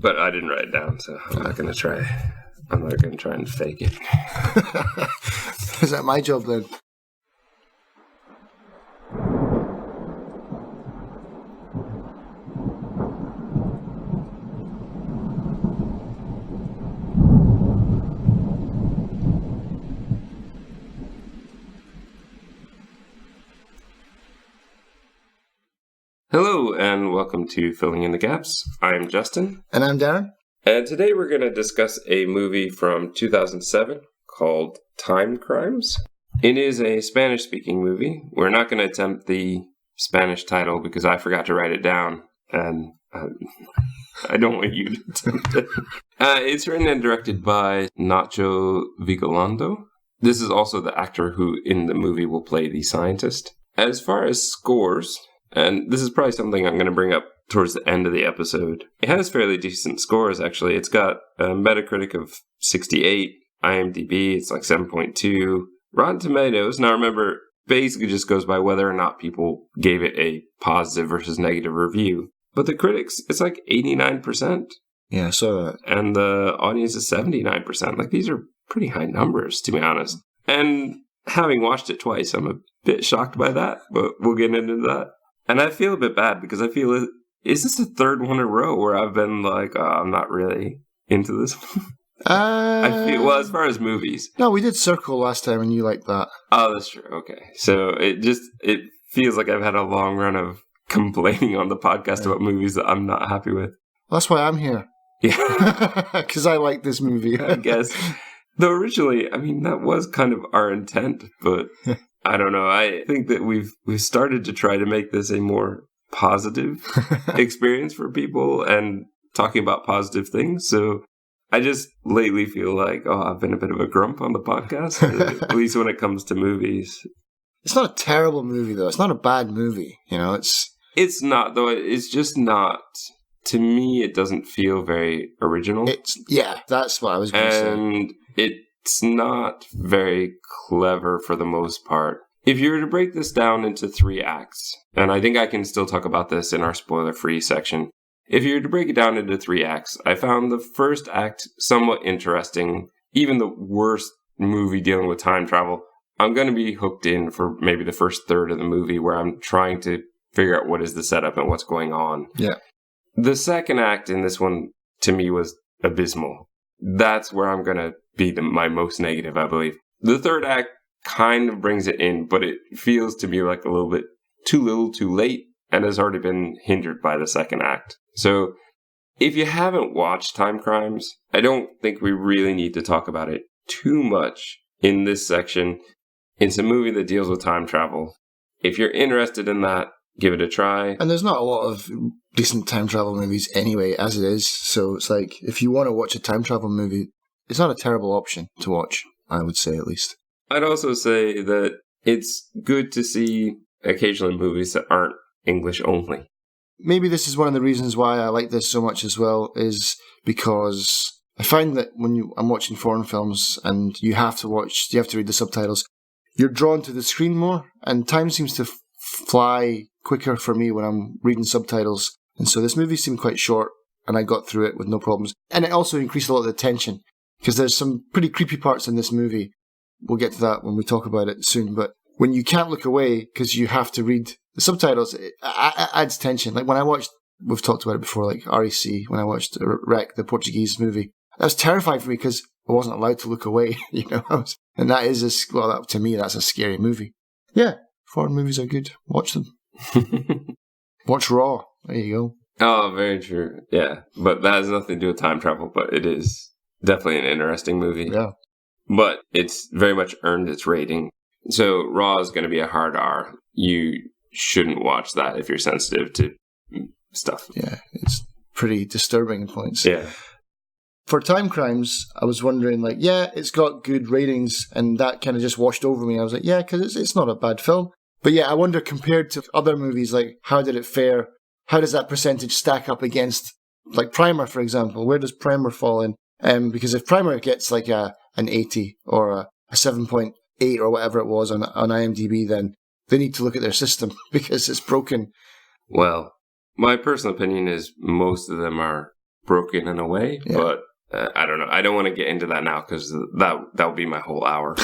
But I didn't write it down, so I'm not going to try. I'm not going to try and fake it. Is that my job then? Hello, and welcome to Filling in the Gaps. I'm Justin. And I'm Darren. And today we're going to discuss a movie from 2007 called Timecrimes. It is a Spanish-speaking movie. We're not going to attempt the Spanish title because I forgot to write it down, and I don't want you to attempt it. It's written and directed by Nacho Vigalondo. This is also the actor who in the movie will play the scientist. As far as scores, and this is probably something I'm going to bring up towards the end of the episode. It has fairly decent scores, actually. It's got a Metacritic of 68, IMDb, it's like 7.2. Rotten Tomatoes, now remember, basically just goes by whether or not people gave it a positive versus negative review. But the critics, it's like 89%. Yeah, so... And the audience is 79%. Like, these are pretty high numbers, to be honest. And having watched it twice, I'm a bit shocked by that, but we'll get into that. And I feel a bit bad because I feel, is this the third one in a row where I've been like, oh, I'm not really into this one? I feel, well, as far as movies. No, we did Circle last time and you liked that. Oh, that's true. Okay. So it feels like I've had a long run of complaining on the podcast about movies that I'm not happy with. Well, that's why I'm here. Yeah. Because I like this movie. I guess. Though originally, I mean, that was kind of our intent, but... I don't know. I think that we've started to try to make this a more positive experience for people and talking about positive things. So I just lately feel like, I've been a bit of a grump on the podcast, at least when it comes to movies. It's not a terrible movie, though. It's not a bad movie. You know, It's not, though. It's just not. To me, it doesn't feel very original. Yeah, that's what I was going to say. And it's not very clever for the most part. If you were to break this down into 3 acts, and I think I can still talk about this in our spoiler-free section. If you were to break it down into 3 acts, I found the first act somewhat interesting. Even the worst movie dealing with time travel, I'm going to be hooked in for maybe the first third of the movie where I'm trying to figure out what is the setup and what's going on. Yeah. The second act in this one, to me, was abysmal. That's where I'm going to be my most negative, I believe. The third act kind of brings it in, but it feels to me like a little bit too little, too late, and has already been hindered by the second act. So, if you haven't watched Timecrimes, I don't think we really need to talk about it too much in this section. It's a movie that deals with time travel. If you're interested in that, give it a try. And there's not a lot of decent time travel movies anyway, as it is. So it's like, if you want to watch a time travel movie, it's not a terrible option to watch, I would say, at least. I'd also say that it's good to see occasionally movies that aren't English only. Maybe this is one of the reasons why I like this so much as well, is because I find that when I'm watching foreign films and you have to read the subtitles, you're drawn to the screen more, and time seems to fly quicker for me when I'm reading subtitles. And so this movie seemed quite short, and I got through it with no problems. And it also increased a lot of the tension, because there's some pretty creepy parts in this movie. We'll get to that when we talk about it soon. But when you can't look away because you have to read the subtitles, it adds tension. Like when I watched, we've talked about it before, like REC, when I watched Rec, the Portuguese movie, that was terrifying for me because I wasn't allowed to look away, you know. And that is, to me, that's a scary movie. Yeah, foreign movies are good. Watch them. Watch Raw. There you go. Oh, very true. Yeah, but that has nothing to do with time travel, but it is definitely an interesting movie. Yeah. But it's very much earned its rating. So Raw is going to be a hard R. You shouldn't watch that if you're sensitive to stuff. Yeah, it's pretty disturbing in points. Yeah. For Timecrimes, I was wondering, like, yeah, it's got good ratings, and that kind of just washed over me. I was like, yeah, because it's not a bad film. But yeah, I wonder, compared to other movies, like, how did it fare? How does that percentage stack up against, like, Primer, for example? Where does Primer fall in? Because if Primer gets, like, an 80 or a 7.8 or whatever it was on IMDb, then they need to look at their system because it's broken. Well, my personal opinion is most of them are broken in a way, but I don't know. I don't want to get into that now because that will be my whole hour.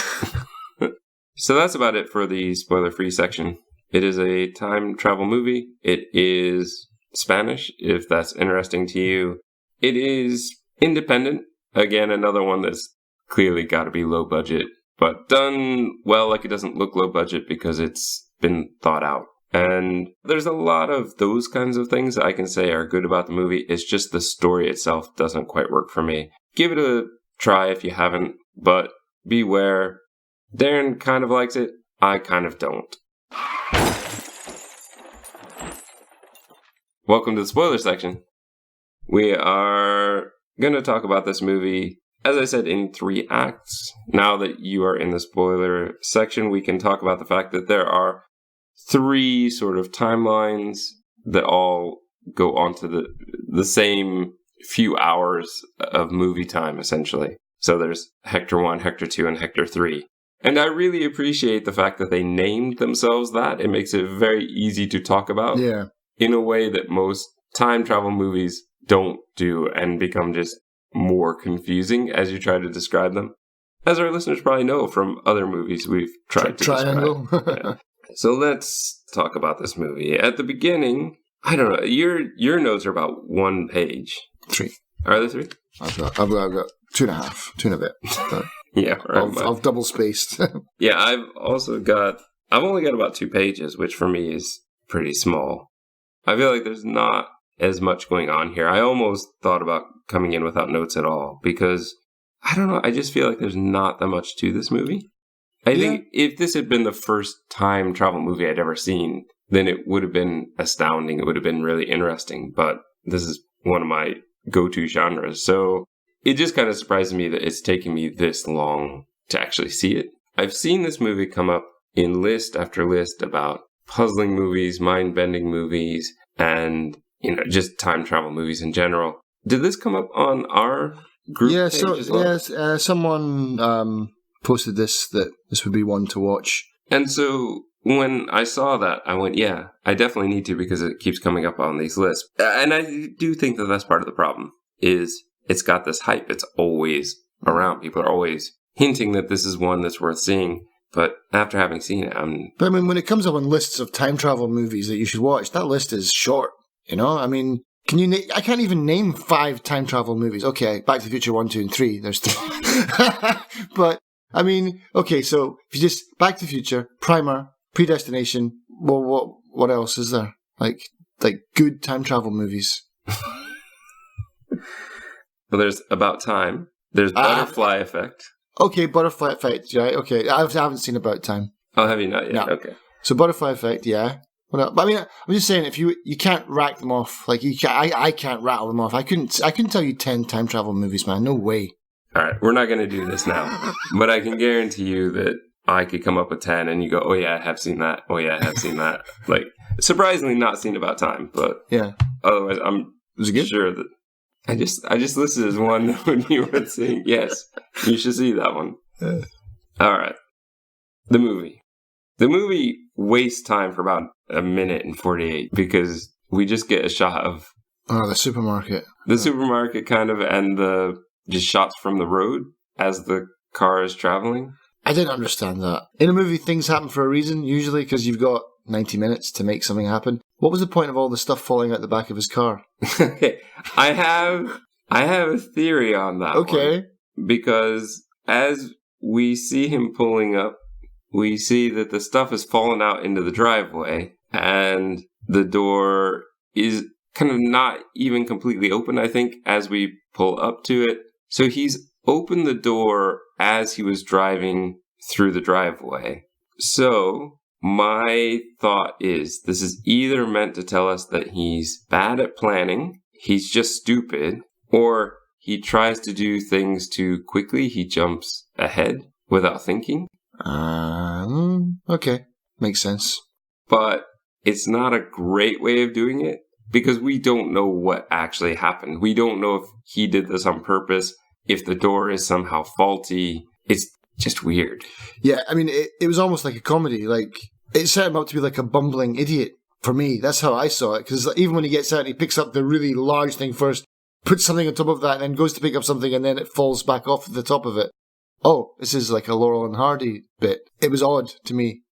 So that's about it for the spoiler-free section. It is a time travel movie. It is Spanish, if that's interesting to you. It is independent. Again, another one that's clearly got to be low budget, but done well. Like, it doesn't look low budget because it's been thought out. And there's a lot of those kinds of things I can say are good about the movie. It's just the story itself doesn't quite work for me. Give it a try if you haven't, but beware. Darren kind of likes it. I kind of don't. Welcome to the spoiler section. We are going to talk about this movie, as I said, in 3 acts. Now that you are in the spoiler section, we can talk about the fact that there are 3 sort of timelines that all go onto the same few hours of movie time, essentially. So there's Hector 1, Hector 2, and Hector 3. And I really appreciate the fact that they named themselves that. It makes it very easy to talk about in a way that most time travel movies don't do and become just more confusing as you try to describe them. As our listeners probably know from other movies we've tried to describe. So let's talk about this movie. At the beginning, I don't know, your notes are about 1 page. 3. Are there 3? I've got 2.5, 2 and a bit. Yeah, right. I've double spaced. Yeah, I've only got about 2 pages, which for me is pretty small. I feel like there's not as much going on here. I almost thought about coming in without notes at all because, I don't know, I just feel like there's not that much to this movie. I think if this had been the first time travel movie I'd ever seen, then it would have been astounding. It would have been really interesting. But this is one of my go-to genres. So it just kind of surprises me that it's taken me this long to actually see it. I've seen this movie come up in list after list about puzzling movies, mind-bending movies, and, just time travel movies in general. Did this come up on our group page as well? Someone posted that this would be one to watch. And so when I saw that, I went, yeah, I definitely need to because it keeps coming up on these lists. And I do think that that's part of the problem, is it's got this hype. It's always around. People are always hinting that this is one that's worth seeing. But after having seen it, But I mean, when it comes up on lists of time travel movies that you should watch, that list is short, I mean, I can't even name 5 time travel movies. Okay, Back to the Future 1, 2, and 3. There's 3. But, I mean, okay, so if you just Back to the Future, Primer, Predestination, well, what else is there? Like good time travel movies. Well, there's About Time. There's Butterfly Effect. Okay, Butterfly Effect, right? Okay, I haven't seen About Time. Oh, have you not yet? No. Okay. So Butterfly Effect, yeah. But I mean, I'm just saying, if you can't rack them off, like I can't rattle them off. I couldn't tell you 10 time travel movies, man. No way. All right, we're not going to do this now, but I can guarantee you that I could come up with 10, and you go, "Oh yeah, I have seen that. Oh yeah, I have seen that." Like, surprisingly, not seen About Time, but yeah. Otherwise, Was it good? Sure that I just listed as one when you were saying yes. You should see that one. All right, the movie. The movie wastes time for about 1:48 because we just get a shot of the supermarket. The supermarket kind of, and the just shots from the road as the car is traveling. I didn't understand that. In a movie, things happen for a reason, usually because you've got 90 minutes to make something happen. What was the point of all the stuff falling out the back of his car? Okay, I have a theory on that. Okay. One, because as we see him pulling up, we see that the stuff is fallen out into the driveway, and the door is kind of not even completely open, I think, as we pull up to it. So he's opened the door as he was driving through the driveway. So my thought is this is either meant to tell us that he's bad at planning, he's just stupid, or he tries to do things too quickly. He jumps ahead without thinking. Okay. Makes sense. But it's not a great way of doing it because we don't know what actually happened. We don't know if he did this on purpose, if the door is somehow faulty. It's just weird. Yeah, I mean, it was almost like a comedy. Like, it set him up to be like a bumbling idiot for me. That's how I saw it. Because even when he gets out, he picks up the really large thing first, puts something on top of that and then goes to pick up something and then it falls back off the top of it. Oh, this is like a Laurel and Hardy bit. It was odd to me.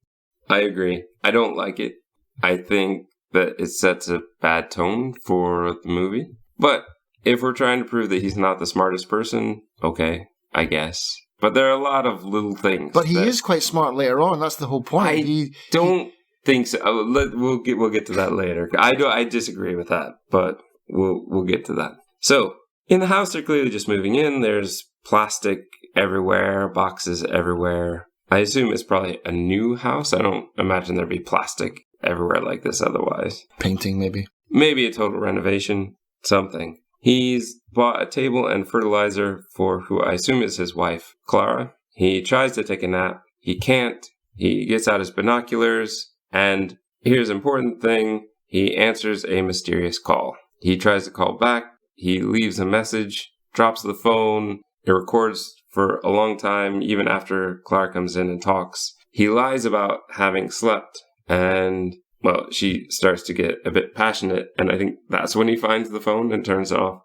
I agree. I don't like it. I think that it sets a bad tone for the movie. But if we're trying to prove that he's not the smartest person, okay, I guess. But there are a lot of little things. But he is quite smart later on. That's the whole point. I don't think so. We'll get to that later. I disagree with that, but we'll get to that. So in the house, they're clearly just moving in. There's plastic everywhere, boxes everywhere. I assume it's probably a new house. I don't imagine there'd be plastic everywhere like this otherwise. Painting, maybe. Maybe a total renovation. Something. He's bought a table and fertilizer for who I assume is his wife, Clara. He tries to take a nap. He can't. He gets out his binoculars. And here's an important thing. He answers a mysterious call. He tries to call back. He leaves a message, drops the phone. It records for a long time, even after Clara comes in and talks. He lies about having slept. And, well, she starts to get a bit passionate. And I think that's when he finds the phone and turns it off.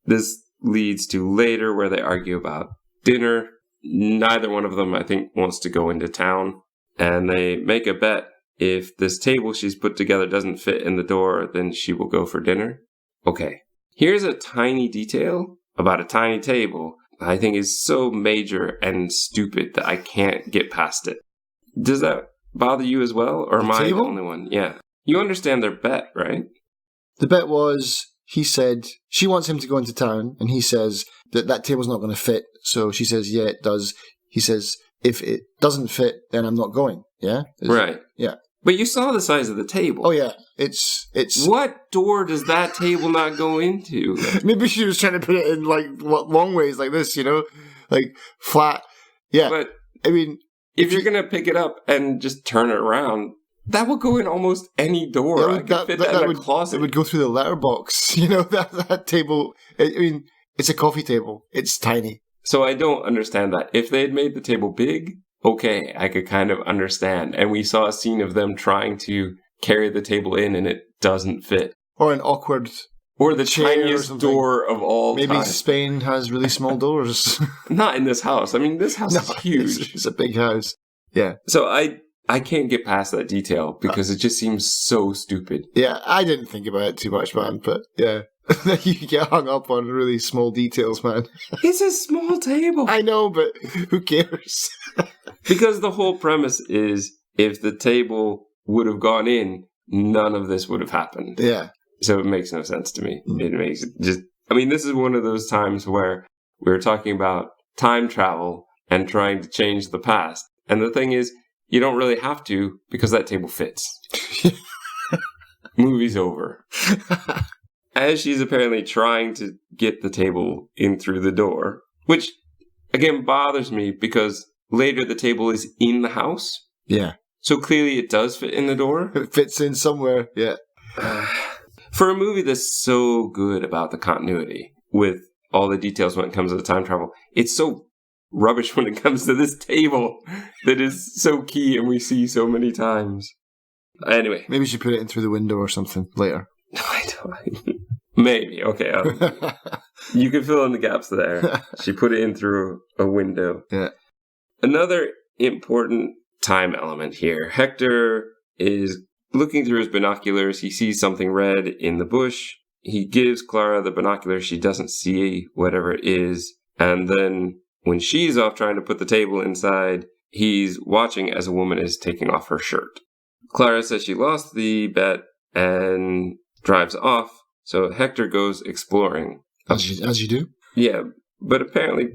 This leads to later where they argue about dinner. Neither one of them, I think, wants to go into town. And they make a bet. If this table she's put together doesn't fit in the door, then she will go for dinner. Okay. Here's a tiny detail about a tiny table I think is so major and stupid that I can't get past it. Does that bother you as well? Or am I the only one? Yeah. You understand their bet, right? The bet was, he said, she wants him to go into town, and he says that table's not going to fit. So she says, yeah, it does. He says, if it doesn't fit, then I'm not going. Yeah? Right. Yeah. But you saw the size of the table. Oh, yeah. It's. What door does that table not go into? Maybe she was trying to put it in, like, long ways like this, like, flat. Yeah. But, I mean, if you're going to pick it up and just turn it around, that will go in almost any door. I could fit that in a closet. It would go through the letterbox. That table. I mean, it's a coffee table. It's tiny. So I don't understand that. If they had made the table big, okay, I could kind of understand. And we saw a scene of them trying to carry the table in and it doesn't fit. Or an awkward or the tiniest door of all time. Maybe Spain has really small doors. Not in this house. I mean, this house is huge. It's a big house. Yeah. So I can't get past that detail because it just seems so stupid. Yeah, I didn't think about it too much, man. But yeah, you get hung up on really small details, man. It's a small table. I know, but who cares? Because the whole premise is if the table would have gone in, none of this would have happened. Yeah. So it makes no sense to me. It makes it just... I mean, this is one of those times where we were talking about time travel and trying to change the past. And the thing is, you don't really have to because that table fits. Movie's over. As she's apparently trying to get the table in through the door, which, again, bothers me because later the table is in the house. Yeah. So clearly it does fit in the door. It fits in somewhere, yeah. For a movie that's so good about the continuity, with all the details when it comes to the time travel, it's so rubbish when it comes to this table that is so key and we see so many times. Anyway. Maybe she put it in through the window or something later. No, I don't. Maybe. Okay. You can fill in the gaps there. She put it in through a window. Yeah. Another important time element here. Hector is looking through his binoculars. He sees something red in the bush. He gives Clara the binoculars. She doesn't see whatever it is. And then when she's off trying to put the table inside, he's watching as a woman is taking off her shirt. Clara says she lost the bet and drives off. So Hector goes exploring. As you do? Yeah, but apparently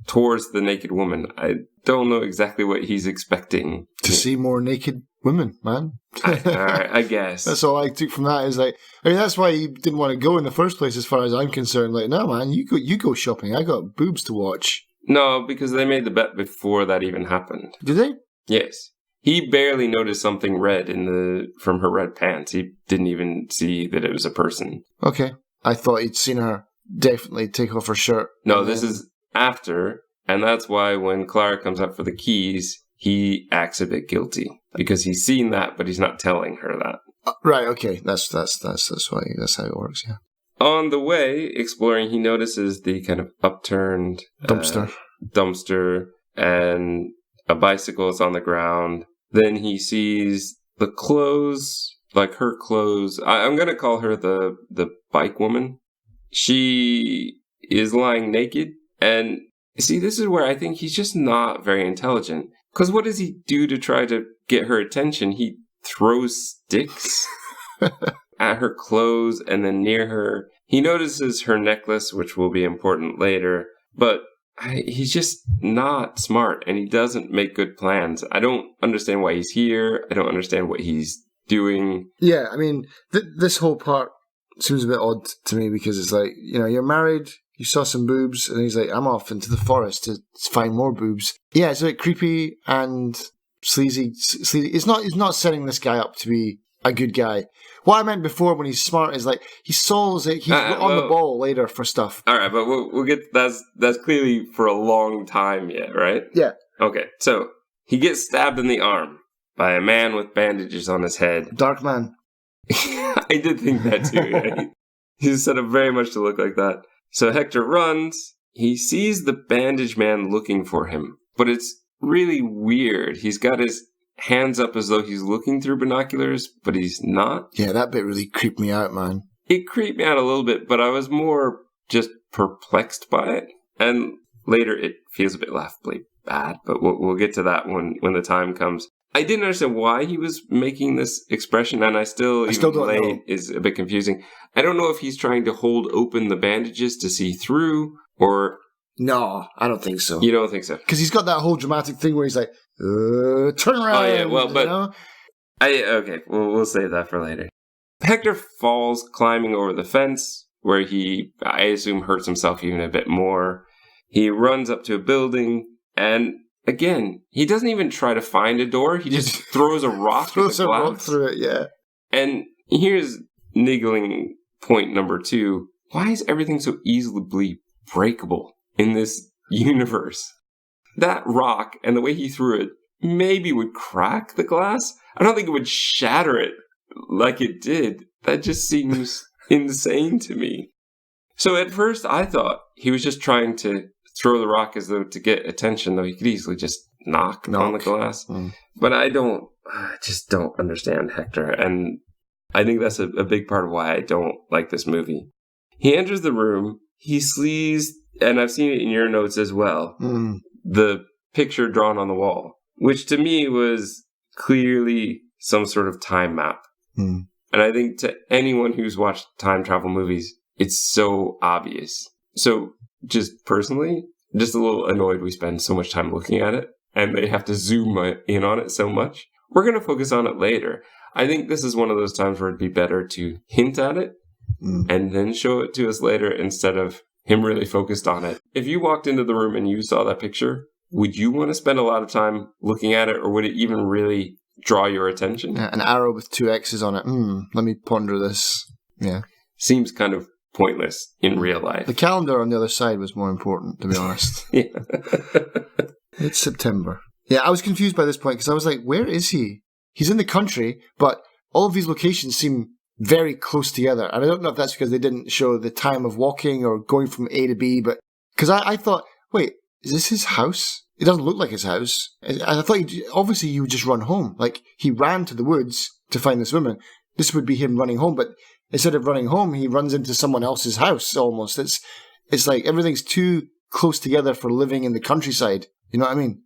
towards the naked woman. I don't know exactly what he's expecting. To see more naked women, man. All right, I guess. That's all I took from that is like, I mean, that's why he didn't want to go in the first place as far as I'm concerned. Like, no, man, you go shopping. I got boobs to watch. No, because they made the bet before that even happened. Did they? Yes. He barely noticed something red from her red pants. He didn't even see that it was a person. Okay. I thought he'd seen her definitely take off her shirt. No, this is after, and that's why when Clara comes up for the keys, he acts a bit guilty. Because he's seen that, but he's not telling her that. Right, okay. That's why, that's how it works, yeah. On the way, exploring, he notices the kind of upturned dumpster and a bicycle is on the ground. Then he sees the clothes, like her clothes. I'm going to call her the bike woman. She is lying naked. And see, this is where I think he's just not very intelligent. Because what does he do to try to get her attention? He throws sticks at her clothes and then near her. He notices her necklace, which will be important later. But he's just not smart and he doesn't make good plans. I don't understand why he's here. I don't understand what he's doing. Yeah, I mean, this whole part seems a bit odd to me because it's like, you're married, you saw some boobs, and he's like, I'm off into the forest to find more boobs. Yeah, it's a bit creepy and sleazy. He's not setting this guy up to be a good guy. What I meant before when he's smart is like he solves it. He's on the ball later for stuff. All right, but we'll get that's clearly for a long time yet, right? Yeah. Okay, so he gets stabbed in the arm by a man with bandages on his head. Dark man. I did think that too. Yeah. He's set up very much to look like that. So Hector runs. He sees the bandage man looking for him, but it's really weird. He's got his hands up as though he's looking through binoculars, but he's not. Yeah, that bit really creeped me out, man. It creeped me out a little bit, but I was more just perplexed by it. And later it feels a bit laughably bad, but we'll get to that when the time comes. I didn't understand why he was making this expression, and I still don't know. Is a bit confusing. I don't know if he's trying to hold open the bandages to see through, or... No, I don't think so. You don't think so? Because he's got that whole dramatic thing where he's like, turn around. Oh, yeah, well, but... Okay, we'll save that for later. Hector falls climbing over the fence, where he, I assume, hurts himself even a bit more. He runs up to a building, and... Again, he doesn't even try to find a door. He just throws a rock throws a rock through it, yeah. And here's niggling point number 2. Why is everything so easily breakable in this universe? That rock and the way he threw it maybe would crack the glass. I don't think it would shatter it like it did. That just seems insane to me. So at first I thought he was just trying to throw the rock as though to get attention, though he could easily just knock on the glass. But I just don't understand Hector. And I think that's a big part of why I don't like this movie. He enters the room, he sees, and I've seen it in your notes as well, the picture drawn on the wall, which to me was clearly some sort of time map. And I think to anyone who's watched time travel movies, it's so obvious. So just personally, just a little annoyed we spend so much time looking at it and they have to zoom in on it so much. We're going to focus on it later. I think this is one of those times where it'd be better to hint at it and then show it to us later instead of him really focused on it. If you walked into the room and you saw that picture, would you want to spend a lot of time looking at it, or would it even really draw your attention? Yeah, an arrow with 2 X's on it. Let me ponder this. Yeah. Seems kind of pointless in real life. The calendar on the other side was more important, to be honest. Yeah. It's September. Yeah, I was confused by this point because I was like, where is he? He's in the country, but all of these locations seem very close together. And I don't know if that's because they didn't show the time of walking or going from A to B, but because I thought, wait, is this his house? It doesn't look like his house. And I thought, obviously, he would just run home. Like, he ran to the woods to find this woman. This would be him running home, but instead of running home, he runs into someone else's house almost. It's like everything's too close together for living in the countryside. You know what I mean?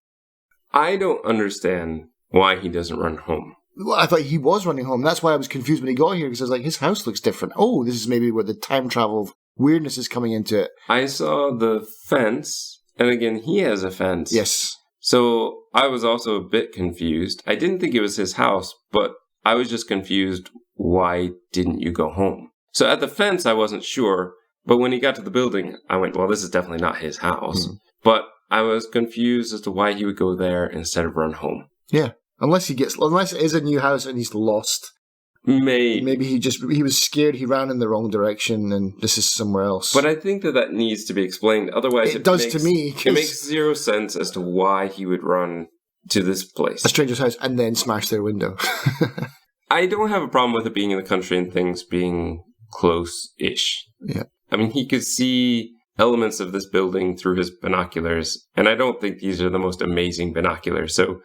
I don't understand why he doesn't run home. Well, I thought he was running home. That's why I was confused when he got here, because I was like, his house looks different. Oh, this is maybe where the time travel weirdness is coming into it. I saw the fence, and again, he has a fence. Yes. So I was also a bit confused. I didn't think it was his house, but I was just confused. Why didn't you go home? So at the fence, I wasn't sure. But when he got to the building, I went, well, this is definitely not his house. But I was confused as to why he would go there instead of run home. Yeah. Unless it is a new house and he's lost. Maybe he was scared, he ran in the wrong direction and this is somewhere else. But I think that needs to be explained. Otherwise, it does to me. It makes zero sense as to why he would run to this place. A stranger's house and then smash their window. I don't have a problem with it being in the country and things being close-ish. Yeah. I mean, he could see elements of this building through his binoculars, and I don't think these are the most amazing binoculars, so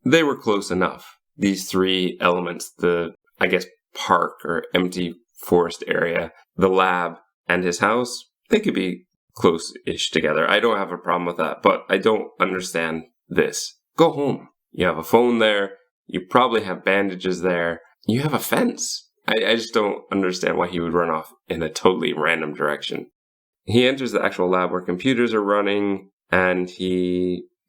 they were close enough. These three elements, the, I guess, park or empty forest area, the lab, and his house, they could be close-ish together. I don't have a problem with that, but I don't understand this. Go home. You have a phone there. You probably have bandages there. You have a fence. I just don't understand why he would run off in a totally random direction. He enters the actual lab where computers are running, and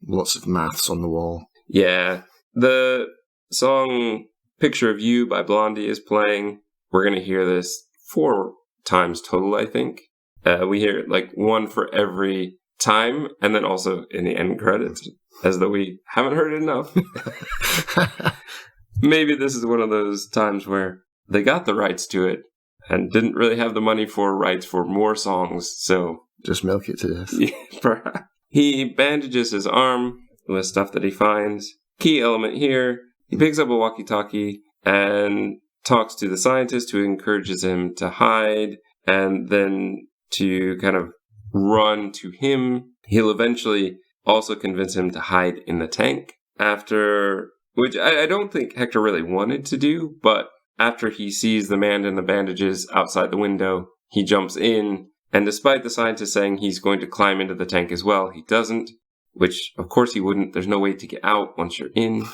Lots of maths on the wall. Yeah. The song Picture of You by Blondie is playing. We're going to hear this 4 times total, I think. We hear it like 1 for every time, and then also in the end credits, as though we haven't heard it enough. Maybe this is one of those times where they got the rights to it and didn't really have the money for rights for more songs, so... Just milk it to death. Yeah, perhaps. He bandages his arm with stuff that he finds. Key element here, he picks up a walkie-talkie and talks to the scientist who encourages him to hide and then to kind of run to him. He'll eventually also convince him to hide in the tank after, which I don't think Hector really wanted to do, but after he sees the man in the bandages outside the window, he jumps in, and despite the scientist saying he's going to climb into the tank as well, he doesn't, which of course he wouldn't. There's no way to get out once you're in,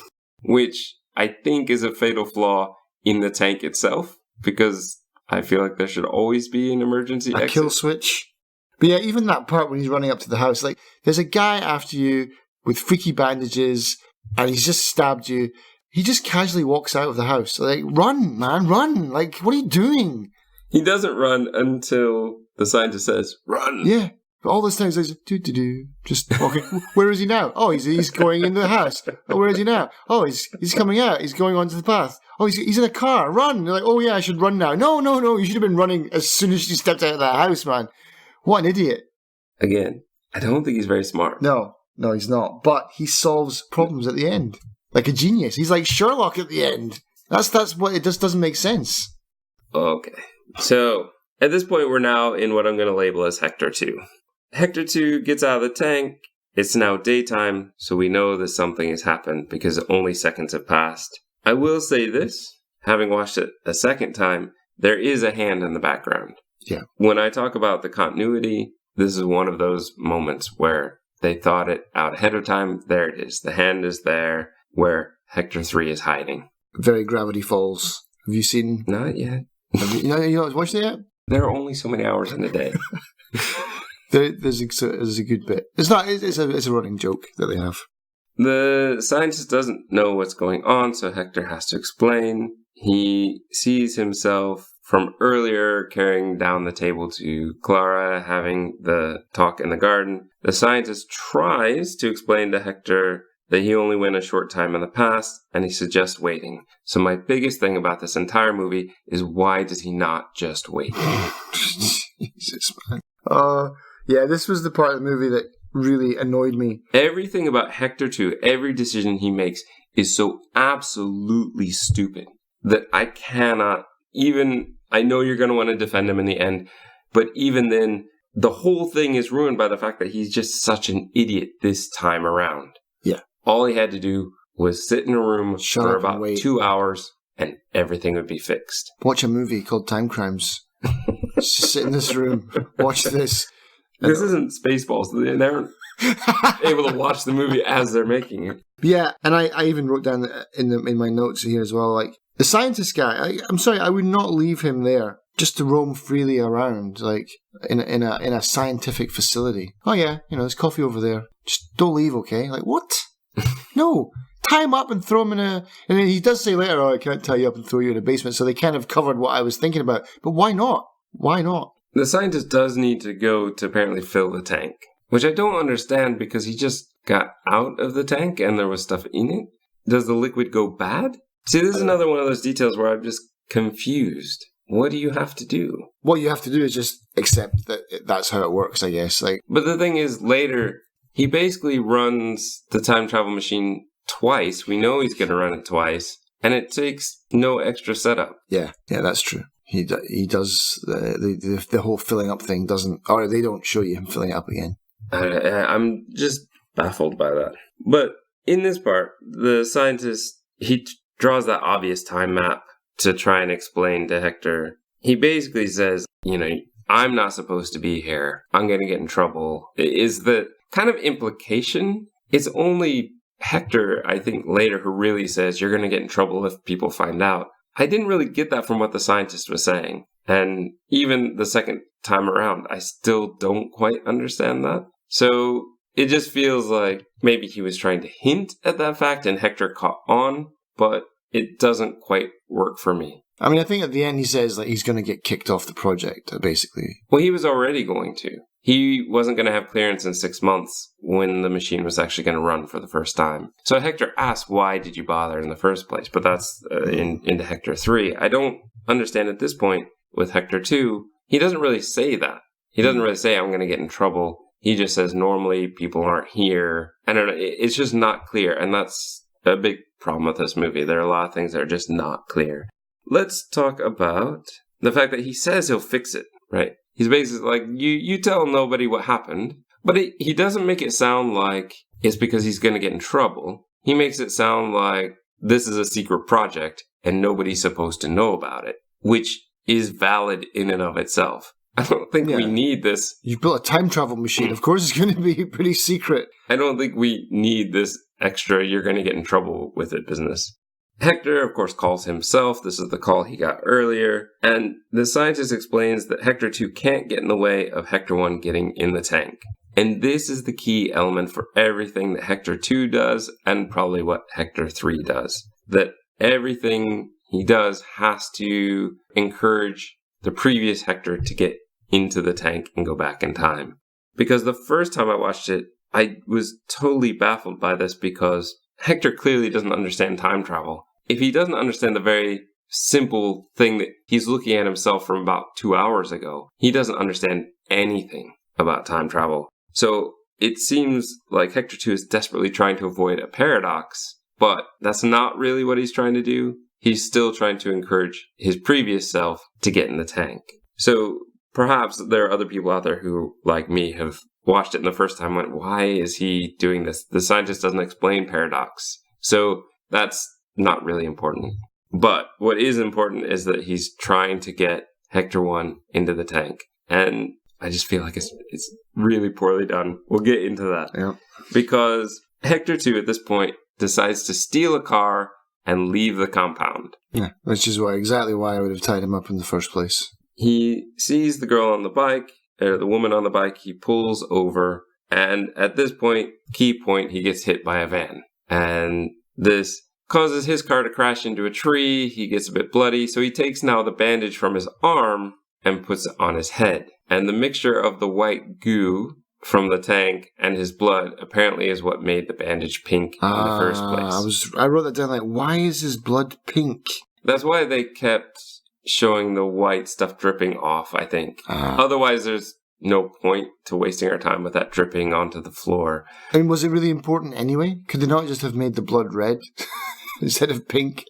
which I think is a fatal flaw in the tank itself, because I feel like there should always be an emergency exit. A kill switch. But yeah, even that part when he's running up to the house, like, there's a guy after you with freaky bandages, and he's just stabbed you. He just casually walks out of the house. Like, run, man, run. Like, what are you doing? He doesn't run until the scientist says, run. Yeah. But all those times, he's just walking. Where is he now? Oh, he's going into the house. Oh, where is he now? Oh, he's coming out. He's going onto the path. Oh, he's in a car. Run. You're like, oh yeah, I should run now. No. You should have been running as soon as you stepped out of that house, man. What an idiot. Again, I don't think he's very smart. No, he's not. But he solves problems at the end. Like a genius. He's like Sherlock at the end. That's what it just doesn't make sense. Okay. So, at this point, we're now in what I'm going to label as Hector 2. Hector 2 gets out of the tank. It's now daytime, so we know that something has happened because only seconds have passed. I will say this, having watched it a second time, there is a hand in the background. Yeah. When I talk about the continuity, this is one of those moments where they thought it out ahead of time. There it is. The hand is there where Hector 3 is hiding. Very Gravity Falls. Have you seen? Not yet. You not watched it yet? There are only so many hours in a day. There's a good bit. It's a running joke that they have. The scientist doesn't know what's going on, so Hector has to explain. He sees himself from earlier carrying down the table to Clara, having the talk in the garden. The scientist tries to explain to Hector that he only went a short time in the past, and he suggests waiting. So my biggest thing about this entire movie is, why does he not just wait? Jesus, man. Yeah, this was the part of the movie that really annoyed me. Everything about Hector 2, every decision he makes is so absolutely stupid that I cannot even... I know you're going to want to defend him in the end, but even then, the whole thing is ruined by the fact that he's just such an idiot this time around. Yeah. All he had to do was sit in a room for about 2 hours and everything would be fixed. Watch a movie called Timecrimes. Just sit in this room, watch this. This isn't Spaceballs. They aren't able to watch the movie as they're making it. Yeah, and I even wrote down in my notes here as well, like, the scientist guy, I'm sorry, I would not leave him there just to roam freely around, like, in a scientific facility. Oh yeah, there's coffee over there. Just don't leave, okay? Like, what? No. Tie him up and throw him in a... And then he does say later, I can't tie you up and throw you in a basement, so they kind of covered what I was thinking about. But why not? Why not? The scientist does need to go to apparently fill the tank, which I don't understand because he just got out of the tank and there was stuff in it. Does the liquid go bad? See, this is another one of those details where I'm just confused. What do you have to do? What you have to do is just accept that that's how it works, I guess. But the thing is, later, he basically runs the time travel machine twice. We know he's going to run it twice. And it takes no extra setup. Yeah, that's true. he does the whole filling up thing or they don't show you him filling it up again. I'm just baffled by that. But in this part, the scientist, he draws that obvious time map to try and explain to Hector. He basically says, I'm not supposed to be here. I'm going to get in trouble. Is the kind of implication? It's only Hector, I think, later who really says you're going to get in trouble if people find out. I didn't really get that from what the scientist was saying. And even the second time around, I still don't quite understand that. So it just feels like maybe he was trying to hint at that fact and Hector caught on, but it doesn't quite work for me. I mean, I think at the end he says that he's going to get kicked off the project, basically. Well, he was already going to. He wasn't going to have clearance in 6 months when the machine was actually going to run for the first time. So Hector asks, why did you bother in the first place? But that's into Hector 3. I don't understand at this point with Hector 2, he doesn't really say that. He doesn't really say, I'm going to get in trouble. He just says, normally people aren't here. I don't know. It's just not clear. And that's a big problem with this movie. There are a lot of things that are just not clear. Let's talk about the fact that he says he'll fix it, right? He's basically like, you tell nobody what happened, but he doesn't make it sound like it's because he's going to get in trouble. He makes it sound like this is a secret project and nobody's supposed to know about it, which is valid in and of itself. I don't think we need this. You've built a time travel machine. Of course it's going to be pretty secret. I don't think we need this extra you're going to get in trouble with it business. Hector, of course, calls himself. This is the call he got earlier. And the scientist explains that Hector 2 can't get in the way of Hector 1 getting in the tank. And this is the key element for everything that Hector 2 does and probably what Hector 3 does. That everything he does has to encourage the previous Hector to get into the tank and go back in time. Because the first time I watched it, I was totally baffled by this because Hector clearly doesn't understand time travel. If he doesn't understand the very simple thing that he's looking at himself from about 2 hours ago, he doesn't understand anything about time travel. So it seems like Hector 2 is desperately trying to avoid a paradox, but that's not really what he's trying to do. He's still trying to encourage his previous self to get in the tank. So perhaps there are other people out there who, like me, have watched it in the first time and went, why is he doing this? The scientist doesn't explain paradox. So that's not really important. But what is important is that he's trying to get Hector 1 into the tank. And I just feel like it's really poorly done. We'll get into that. Yeah. Because Hector 2 at this point decides to steal a car and leave the compound. Yeah, which is exactly why I would have tied him up in the first place. He sees the girl on the bike, or the woman on the bike. He pulls over, and at this key point, he gets hit by a van. And this causes his car to crash into a tree. He gets a bit bloody, so he takes now the bandage from his arm and puts it on his head. And the mixture of the white goo from the tank and his blood apparently is what made the bandage pink in the first place. I wrote that down like, why is his blood pink? That's why they kept showing the white stuff dripping off, I think. Otherwise, there's no point to wasting our time with that dripping onto the floor. I mean, was it really important anyway? Could they not just have made the blood red instead of pink?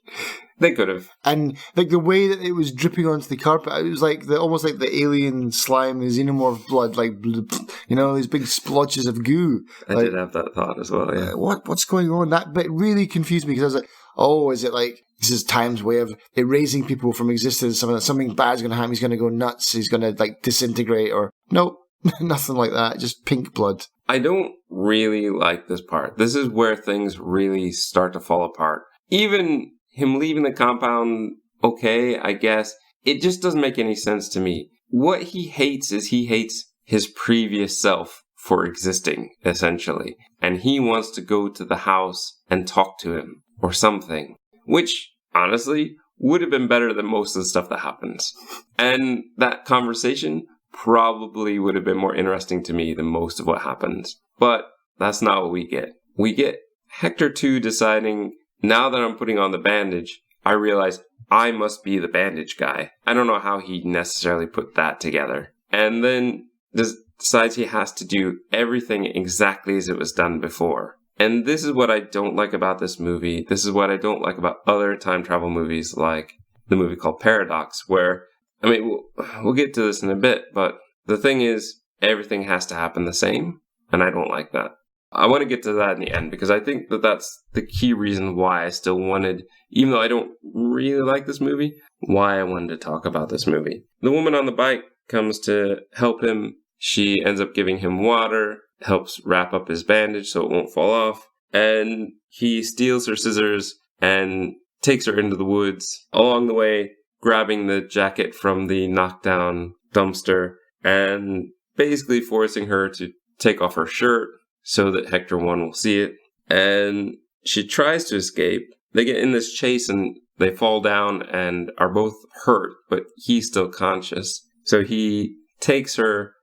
They could have. And like the way that it was dripping onto the carpet, it was like almost like the alien slime, the xenomorph blood, like, these big splotches of goo. I did have that thought as well, yeah. What's going on? That bit really confused me because I was like, oh, is it like this is time's way of erasing people from existence? Something bad's going to happen. He's going to go nuts. He's going to like disintegrate or nope, nothing like that. Just pink blood. I don't really like this part. This is where things really start to fall apart. Even him leaving the compound, okay, I guess. It just doesn't make any sense to me. What he hates is he hates his previous self for existing, essentially. And he wants to go to the house and talk to him or something. Which, honestly, would have been better than most of the stuff that happens. And that conversation probably would have been more interesting to me than most of what happens. But that's not what we get. We get Hector 2 deciding, now that I'm putting on the bandage, I realize I must be the bandage guy. I don't know how he necessarily put that together. And then decides he has to do everything exactly as it was done before. And this is what I don't like about this movie. This is what I don't like about other time travel movies like the movie called Paradox, where I mean, we'll get to this in a bit, but the thing is, everything has to happen the same, and I don't like that. I want to get to that in the end, because I think that that's the key reason why I still wanted, even though I don't really like this movie, why I wanted to talk about this movie. The woman on the bike comes to help him. She ends up giving him water, helps wrap up his bandage so it won't fall off, and he steals her scissors and takes her into the woods. Along the way, grabbing the jacket from the knockdown dumpster and basically forcing her to take off her shirt so that Hector 1 will see it. And she tries to escape. They get in this chase and they fall down and are both hurt, but he's still conscious. So he takes her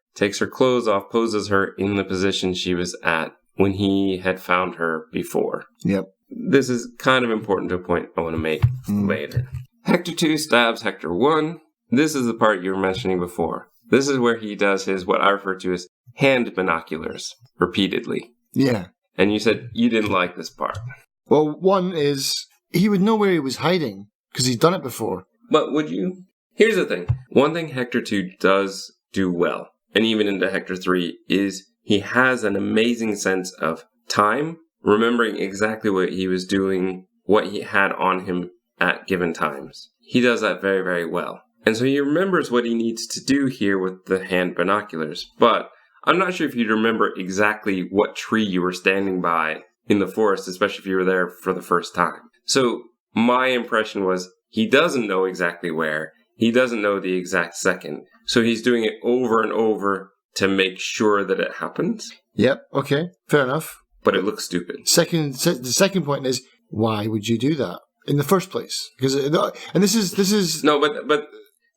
clothes off, poses her in the position she was at when he had found her before. Yep. This is kind of important to a point I want to make later. Hector 2 stabs Hector 1. This is the part you were mentioning before. This is where he does his, what I refer to as hand binoculars, repeatedly. Yeah. And you said you didn't like this part. Well, one is, he would know where he was hiding, because he's done it before. But would you? Here's the thing. One thing Hector 2 does do well, and even into Hector 3, is he has an amazing sense of time, remembering exactly what he was doing, what he had on him at given times. He does that very, very well. And so he remembers what he needs to do here with the hand binoculars. But I'm not sure if you'd remember exactly what tree you were standing by in the forest, especially if you were there for the first time. So my impression was he doesn't know exactly where. He doesn't know the exact second. So he's doing it over and over to make sure that it happens. Yep, okay, fair enough. But it looks stupid. The second point is, why would you do that in the first place? Because, and this is no, but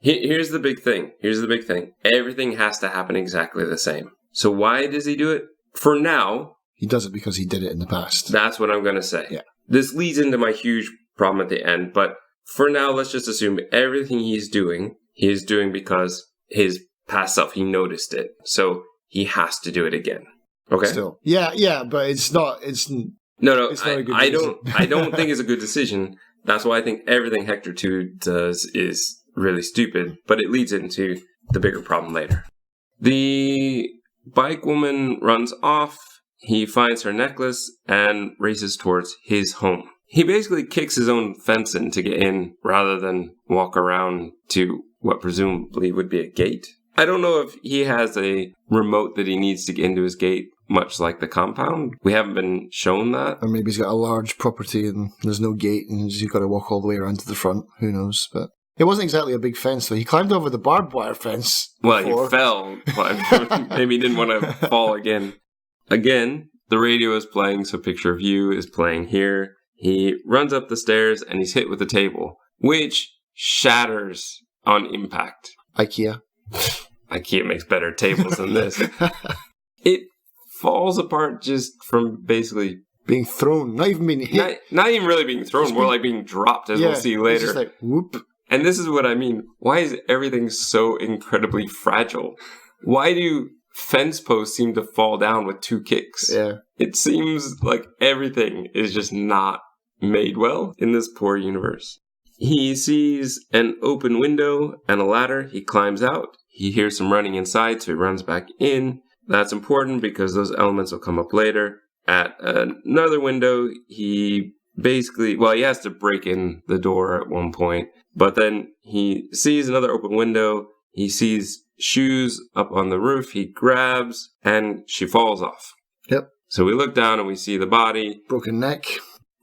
here's the big thing. Everything has to happen exactly the same. So why does he do it? For now, he does it because he did it in the past. That's what I'm going to say. Yeah. This leads into my huge problem at the end, but for now, let's just assume everything he is doing because his past self, he noticed it. So he has to do it again. Okay? Still. Yeah, but it's not... No, it's not a good I decision. I don't think it's a good decision. That's why I think everything Hector 2 does is really stupid, but it leads into the bigger problem later. The bike woman runs off. He finds her necklace and races towards his home. He basically kicks his own fence in to get in rather than walk around to what presumably would be a gate. I don't know if he has a remote that he needs to get into his gate, much like the compound. We haven't been shown that. Or maybe he's got a large property and there's no gate and you've got to walk all the way around to the front. Who knows? But it wasn't exactly a big fence, though. He climbed over the barbed wire fence. Well, he fell. Maybe he didn't want to fall again. Again, the radio is playing, so Picture of You is playing here. He runs up the stairs and he's hit with a table, which shatters on impact. IKEA makes better tables than this. It falls apart just from basically being thrown, not even being hit. Not even really being thrown, more like being dropped, as we'll see later. It's just like, whoop. And this is what I mean. Why is everything so incredibly fragile? Why do fence posts seem to fall down with 2 kicks? Yeah. It seems like everything is just not made well in this poor universe. He sees an open window and a ladder. He climbs out. He hears some running inside, so he runs back in. That's important because those elements will come up later. At another window, he has to break in the door at one point. But then he sees another open window. He sees shoes up on the roof. He grabs, and she falls off. Yep. So we look down and we see the body. Broken neck.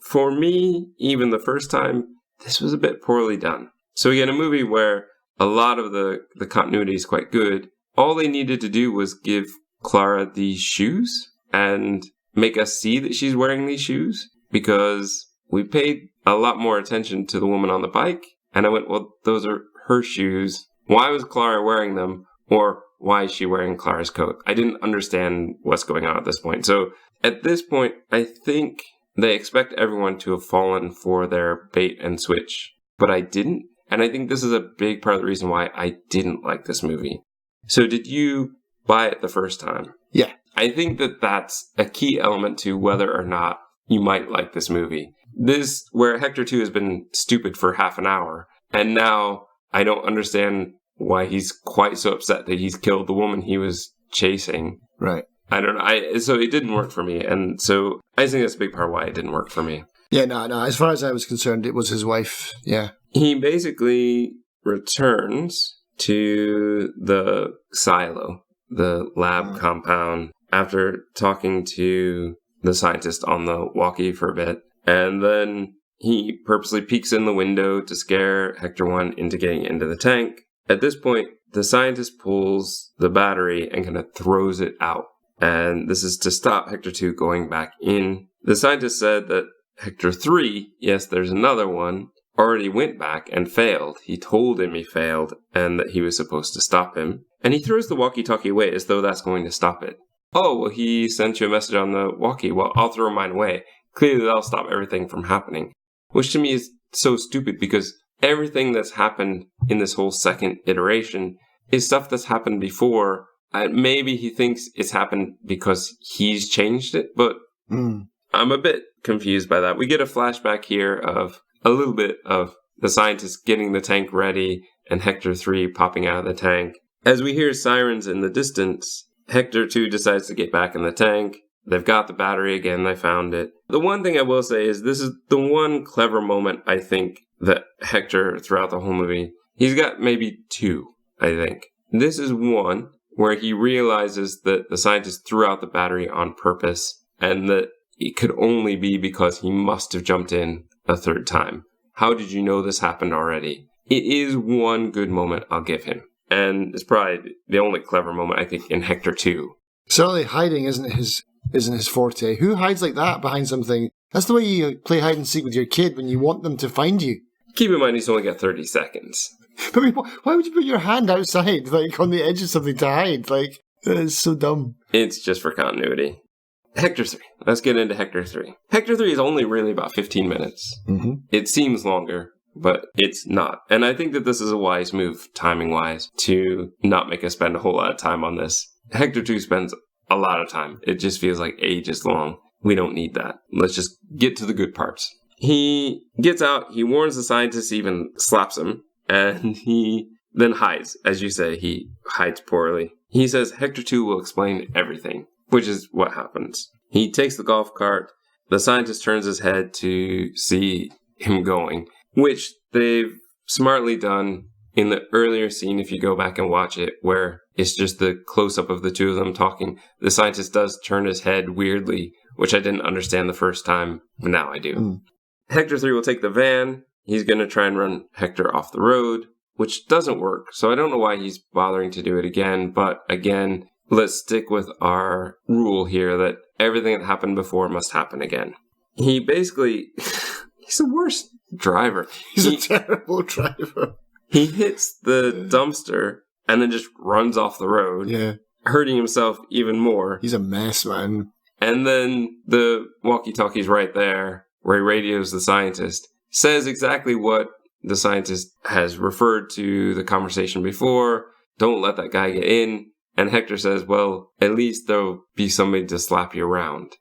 For me, even the first time, this was a bit poorly done. So again, a movie where a lot of the continuity is quite good. All they needed to do was give Clara these shoes and make us see that she's wearing these shoes, because we paid a lot more attention to the woman on the bike. And I went, well, those are her shoes. Why was Clara wearing them? Or why is she wearing Clara's coat? I didn't understand what's going on at this point. So at this point, I think they expect everyone to have fallen for their bait and switch. But I didn't. And I think this is a big part of the reason why I didn't like this movie. So did you buy it the first time? Yeah. I think that that's a key element to whether or not you might like this movie. This, where Hector 2 has been stupid for half an hour, and now I don't understand why he's quite so upset that he's killed the woman he was chasing. Right. I don't know. So it didn't work for me. And so I think that's a big part of why it didn't work for me. Yeah, no. As far as I was concerned, it was his wife. Yeah. He basically returns to the silo, the lab compound, after talking to the scientist on the walkie for a bit. And then he purposely peeks in the window to scare Hector 1 into getting into the tank. At this point, the scientist pulls the battery and kind of throws it out. And this is to stop Hector 2 going back in. The scientist said that Hector 3, yes, there's another one, already went back and failed. He told him he failed and that he was supposed to stop him. And he throws the walkie-talkie away as though that's going to stop it. Oh, well, he sent you a message on the walkie. Well, I'll throw mine away. Clearly, that'll stop everything from happening. Which to me is so stupid because everything that's happened in this whole second iteration is stuff that's happened before. Maybe he thinks it's happened because he's changed it, but I'm a bit confused by that. We get a flashback here of a little bit of the scientist getting the tank ready and Hector 3 popping out of the tank. As we hear sirens in the distance, Hector 2 decides to get back in the tank. They've got the battery again. They found it. The one thing I will say is this is the one clever moment, I think, that Hector, throughout the whole movie, he's got maybe two, I think. This is one where he realizes that the scientist threw out the battery on purpose and that it could only be because he must have jumped in a third time. How did you know this happened already? It is one good moment I'll give him. And it's probably the only clever moment, I think, in Hector 2. Certainly hiding isn't his forte. Who hides like that behind something? That's the way you play hide and seek with your kid when you want them to find you. Keep in mind, he's only got 30 seconds. I mean, why would you put your hand outside, like on the edge of something to hide? Like, it's so dumb. It's just for continuity. Hector 3. Let's get into Hector 3. Hector 3 is only really about 15 minutes. Mm-hmm. It seems longer, but it's not. And I think that this is a wise move, timing-wise, to not make us spend a whole lot of time on this. Hector 2 spends a lot of time. It just feels like ages long. We don't need that. Let's just get to the good parts. He gets out, he warns the scientist, even slaps him, and he then hides. As you say, he hides poorly. He says Hector 2 will explain everything, which is what happens. He takes the golf cart. The scientist turns his head to see him going, which they've smartly done in the earlier scene, if you go back and watch it, where it's just the close-up of the two of them talking. The scientist does turn his head weirdly, which I didn't understand the first time, but now I do. Hector 3 will take the van. He's going to try and run Hector off the road, which doesn't work. So I don't know why he's bothering to do it again. But again, let's stick with our rule here that everything that happened before must happen again. He basically, he's the worst driver. He's a terrible driver. He hits the dumpster and then just runs off the road, hurting himself even more. He's a mess, man. And then the walkie-talkie's right there, where he radios the scientist, says exactly what the scientist has referred to the conversation before. Don't let that guy get in. And Hector says, well, at least there'll be somebody to slap you around.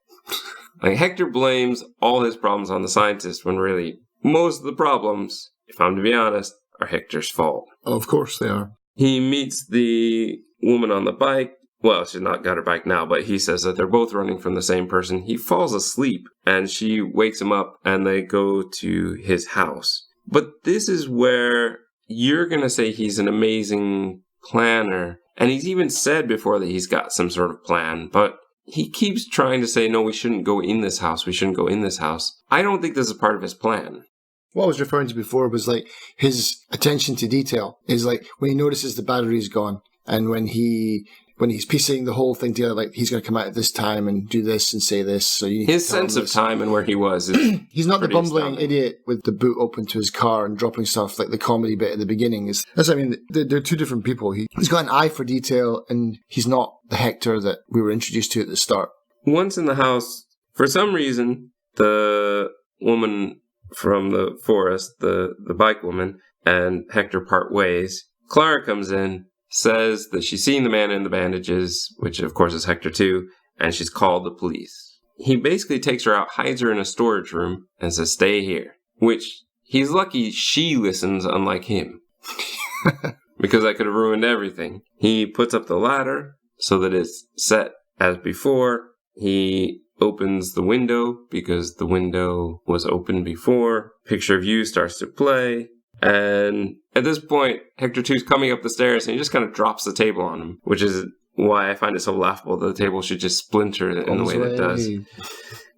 Like, Hector blames all his problems on the scientist when really most of the problems, if I'm to be honest, are Hector's fault. Oh, of course they are. He meets the woman on the bike. Well, she's not got her bike now, but he says that they're both running from the same person. He falls asleep, and she wakes him up, and they go to his house. But this is where you're going to say he's an amazing planner. And he's even said before that he's got some sort of plan, but he keeps trying to say, no, we shouldn't go in this house. We shouldn't go in this house. I don't think this is part of his plan. What I was referring to before was like his attention to detail is like when he notices the battery is gone and when he's piecing the whole thing together, like he's going to come out at this time and do this and say this. So you need his sense of time and where he was. Is he's not the bumbling idiot with the boot open to his car and dropping stuff like the comedy bit at the beginning. I mean, they're two different people. He's got an eye for detail and he's not the Hector that we were introduced to at the start. Once in the house, for some reason, the woman from the forest, the bike woman, and Hector part ways. Clara comes in, says that she's seen the man in the bandages, which of course is Hector 2, and she's called the police. He basically takes her out, hides her in a storage room, and says, stay here. Which, he's lucky she listens unlike him. because I could have ruined everything. He puts up the ladder so that it's set as before. He opens the window because the window was open before. Picture of you starts to play. And at this point, Hector 2's coming up the stairs and he just kind of drops the table on him, which is why I find it so laughable that the table should just splinter in the way that it does.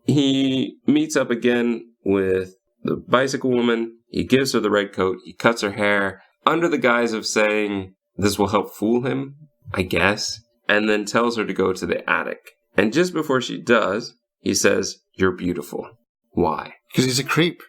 He meets up again with the bicycle woman. He gives her the red coat. He cuts her hair under the guise of saying this will help fool him, I guess, and then tells her to go to the attic. And just before she does, he says, "You're beautiful." Why? Because he's a creep.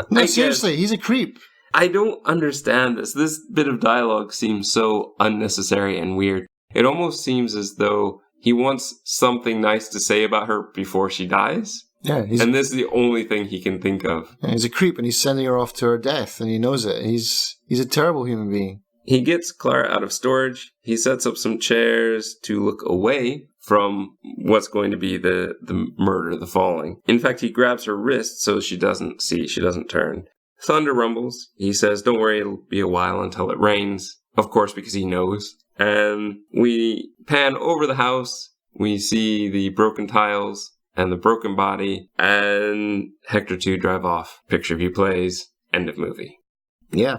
No, seriously, he's a creep. I don't understand this. This bit of dialogue seems so unnecessary and weird. It almost seems as though he wants something nice to say about her before she dies. Yeah, and this is the only thing he can think of. Yeah, he's a creep and he's sending her off to her death and he knows it. He's a terrible human being. He gets Clara out of storage. He sets up some chairs to look away from what's going to be the murder, the falling. In fact, he grabs her wrist so she doesn't see, she doesn't turn. Thunder rumbles. He says, "Don't worry, it'll be a while until it rains." Of course, because he knows. And we pan over the house. We see the broken tiles and the broken body. And Hector 2 drive off. Picture view plays. End of movie. Yeah.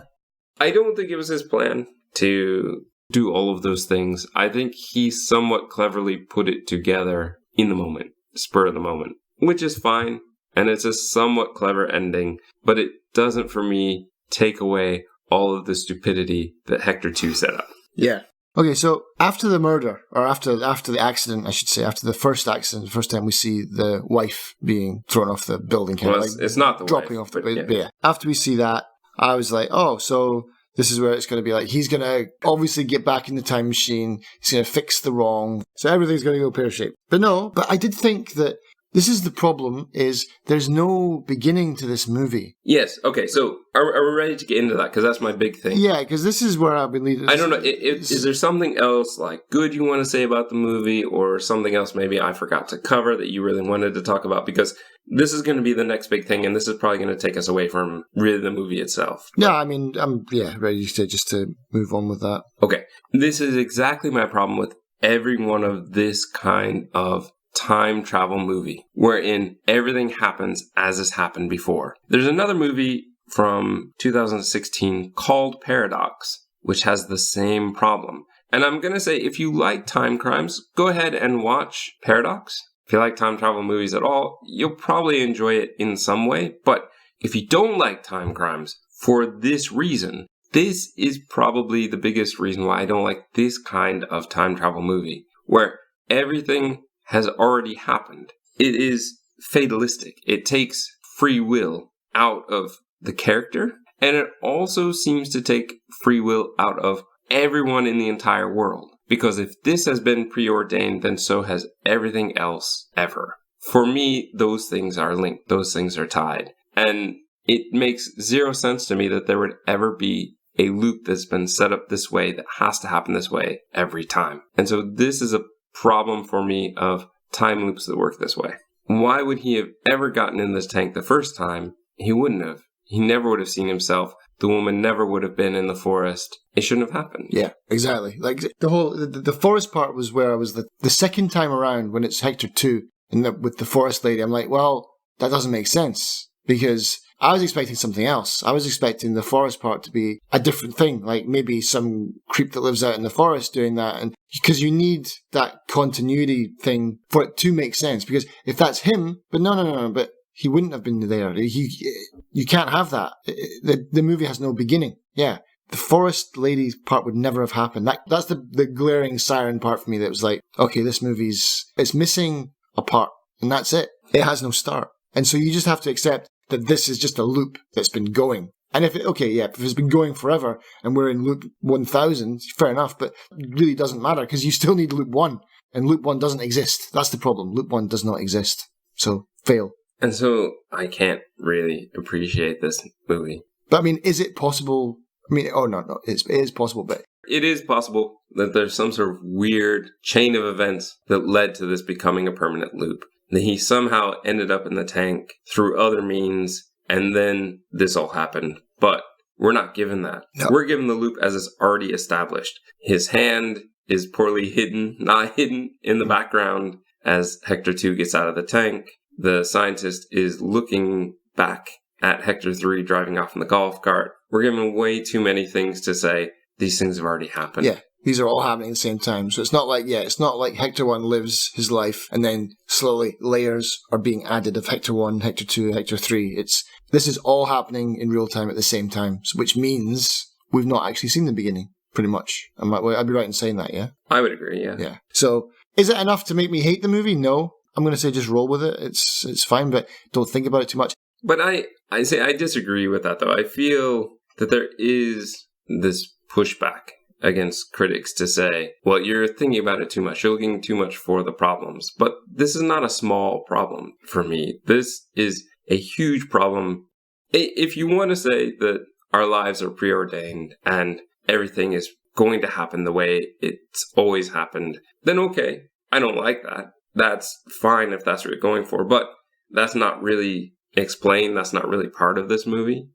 I don't think it was his plan to do all of those things. I think he somewhat cleverly put it together in the moment, spur of the moment, which is fine. And it's a somewhat clever ending, but it doesn't, for me, take away all of the stupidity that Hector 2 set up. Yeah. Okay, so after the murder, or after the accident, I should say, after the first accident, the first time we see the wife being thrown off the building, kind of it's not the dropping wife, off the building. But yeah. After we see that, I was like, oh, so this is where it's going to be like, he's going to obviously get back in the time machine, he's going to fix the wrong, so everything's going to go pear-shaped. But no, but I did think that this is the problem, is there's no beginning to this movie. Yes, okay, so are we ready to get into that? Because that's my big thing. Yeah, because this is where I've been leading. I don't know, is there something else, like, good you want to say about the movie, or something else maybe I forgot to cover that you really wanted to talk about? Because this is going to be the next big thing, and this is probably going to take us away from really the movie itself. No, I mean, I'm ready to move on with that. Okay, this is exactly my problem with every one of this kind of time travel movie, wherein everything happens as has happened before. There's another movie from 2016 called Paradox, which has the same problem. And I'm going to say, if you like Timecrimes, go ahead and watch Paradox. If you like time travel movies at all, you'll probably enjoy it in some way. But if you don't like Timecrimes for this reason, this is probably the biggest reason why I don't like this kind of time travel movie, where everything has already happened. It is fatalistic. It takes free will out of the character, and it also seems to take free will out of everyone in the entire world. Because if this has been preordained, then so has everything else ever. For me, those things are linked. Those things are tied. And it makes zero sense to me that there would ever be a loop that's been set up this way that has to happen this way every time. And so this is a problem for me of time loops that work this way. Why would he have ever gotten in this tank the first time? He wouldn't have. He never would have seen himself. The woman never would have been in the forest. It shouldn't have happened. Yeah, exactly. Like the forest part was where I was the second time around when it's Hector 2 and with the forest lady. I'm like, well, that doesn't make sense, because I was expecting something else. I was expecting the forest part to be a different thing, like maybe some creep that lives out in the forest doing that. And because you need that continuity thing for it to make sense. Because if that's him, but no, but he wouldn't have been there. You can't have that. The movie has no beginning. Yeah. The forest lady part would never have happened. That's the glaring siren part for me that was like, okay, this it's missing a part, and that's it. It has no start. And so you just have to accept that this is just a loop that's been going. And if it's been going forever and we're in loop 1000, fair enough, but it really doesn't matter because you still need loop 1, and loop 1 doesn't exist. That's the problem. Loop 1 does not exist. So, fail. And so I can't really appreciate this movie. But I mean, is it possible? I mean, no, it is possible, but... It is possible that there's some sort of weird chain of events that led to this becoming a permanent loop. That he somehow ended up in the tank through other means, and then this all happened. But we're not given that. No. We're given the loop as it's already established. His hand is poorly hidden, not hidden in the background as Hector 2 gets out of the tank. The scientist is looking back at Hector 3 driving off in the golf cart. We're given way too many things to say these things have already happened. Yeah. These are all happening at the same time. So it's not like Hector 1 lives his life and then slowly layers are being added of Hector 1, Hector 2, Hector 3. This is all happening in real time at the same time, which means we've not actually seen the beginning, pretty much. I'd be right in saying that, yeah? I would agree, yeah. Yeah. So is it enough to make me hate the movie? No. I'm going to say just roll with it. It's fine, but don't think about it too much. But I disagree with that, though. I feel that there is this pushback against critics to say, well, you're thinking about it too much. You're looking too much for the problems. But this is not a small problem for me. This is a huge problem. If you want to say that our lives are preordained and everything is going to happen the way it's always happened, then okay, I don't like that. That's fine if that's what you're going for. But that's not really explained. That's not really part of this movie.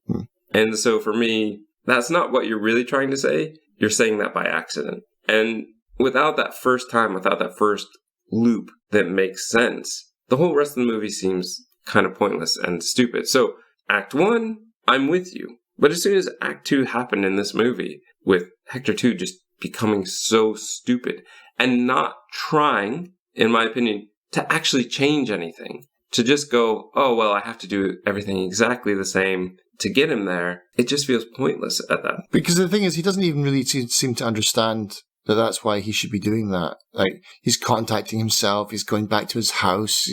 And so for me, that's not what you're really trying to say. You're saying that by accident. And without that first loop that makes sense, the whole rest of the movie seems kind of pointless and stupid. So Act 1, I'm with you. But as soon as Act 2 happened in this movie, with Hector 2 just becoming so stupid and not trying, in my opinion, to actually change anything, to just go, oh, well, I have to do everything exactly the same to get him there, it just feels pointless at that. Because the thing is, he doesn't even really seem to understand that that's why he should be doing that. Like, he's contacting himself, he's going back to his house,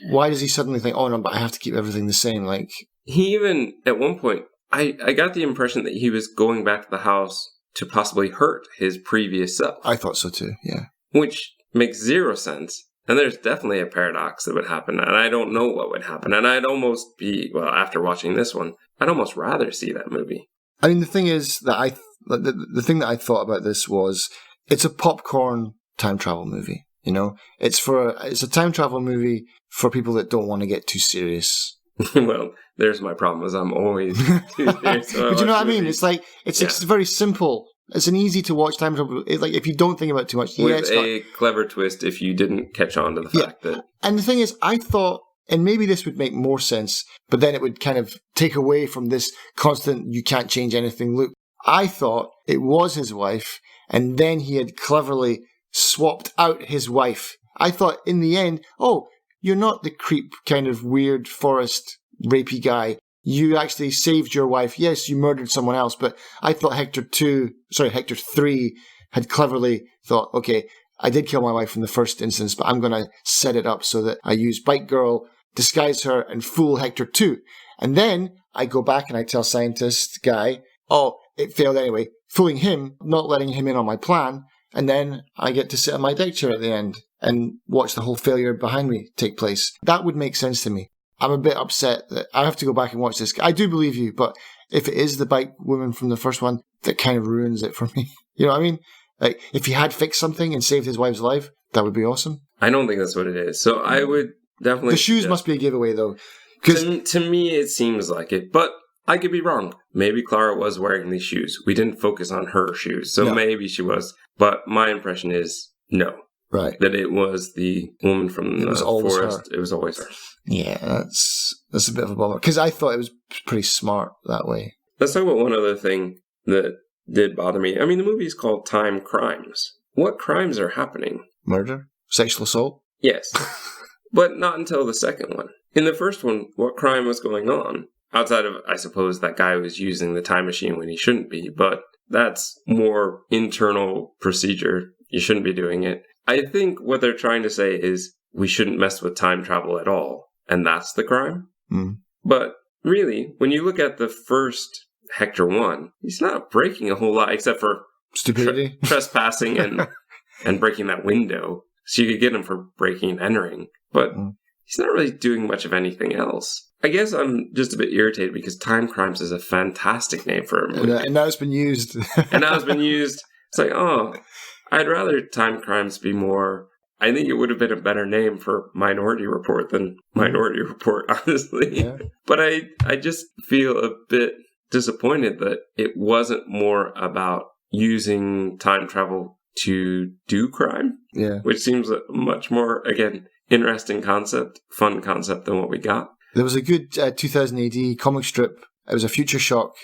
why does he suddenly think, oh no, but I have to keep everything the same? Like, he even, at one point, I got the impression that he was going back to the house to possibly hurt his previous self. I thought so too, yeah. Which makes zero sense. And there's definitely a paradox that would happen, and I don't know what would happen. And I'd almost after watching this one, I'd almost rather see that movie. I mean, the thing is that the thing that I thought about this was, it's a popcorn time travel movie. You know, it's a time travel movie for people that don't want to get too serious. Well, there's my problem, is I'm always too serious. But you know what I mean? It's like it's very simple. It's an easy to watch time travel. Like, if you don't think about it too much, with a clever twist. If you didn't catch on to the fact that, and the thing is, I thought, and maybe this would make more sense, but then it would kind of take away from this constant "you can't change anything" loop. I thought it was his wife, and then he had cleverly swapped out his wife. I thought in the end, oh, you're not the creep kind of weird forest rapey guy. You actually saved your wife. Yes, you murdered someone else, but I thought Hector 3 had cleverly thought, okay, I did kill my wife in the first instance, but I'm going to set it up so that I use Bike Girl, disguise her, and fool Hector 2. And then I go back and I tell scientist guy, oh, it failed anyway, fooling him, not letting him in on my plan, and then I get to sit on my deck chair at the end and watch the whole failure behind me take place. That would make sense to me. I'm a bit upset that I have to go back and watch this. I do believe you, but if it is the bike woman from the first one, that kind of ruins it for me. You know what I mean? Like, if he had fixed something and saved his wife's life, that would be awesome. I don't think that's what it is. So I would definitely... The shoes must be a giveaway, though. To me, it seems like it, but I could be wrong. Maybe Clara was wearing these shoes. We didn't focus on her shoes, so maybe she was. But my impression is no. Right. That it was the woman from the forest. Her. It was always her. Yeah, that's a bit of a bummer. Because I thought it was pretty smart that way. Let's talk about one other thing that did bother me. I mean, the movie is called Timecrimes. What crimes are happening? Murder? Sexual assault? Yes. But not until the second one. In the first one, what crime was going on? Outside of, I suppose, that guy was using the time machine when he shouldn't be. But that's more internal procedure. You shouldn't be doing it. I think what they're trying to say is we shouldn't mess with time travel at all. And that's the crime. Mm. But really, when you look at the first Hector 1, he's not breaking a whole lot except for stupidity, trespassing and breaking that window. So you could get him for breaking and entering. But he's not really doing much of anything else. I guess I'm just a bit irritated because Timecrimes is a fantastic name for a movie. And now it's been used. It's like, oh, I'd rather Timecrimes be more... I think it would have been a better name for Minority Report than Minority Report, honestly. Yeah. But I just feel a bit disappointed that it wasn't more about using time travel to do crime. Yeah. Which seems a much more, again, interesting concept, fun concept than what we got. There was a good 2000 AD comic strip. It was a Future Shock,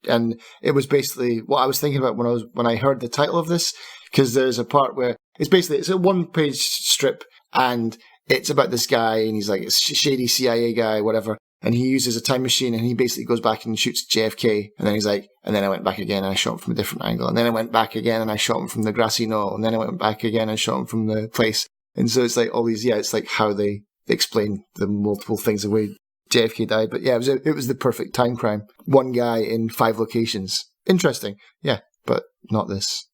and it was basically what I was thinking about when I heard the title of this, because there's a part where it's a one-page strip, and it's about this guy, and he's like a shady CIA guy, whatever, and he uses a time machine, and he basically goes back and shoots JFK, and then he's like, and then I went back again, and I shot him from a different angle, and then I went back again, and I shot him from the grassy knoll, and then I went back again and shot him from the place. And so it's like all these, it's like how they explain the multiple things the way JFK died. But yeah, it was the perfect time crime. One guy in 5 locations. Interesting. Yeah, but not this.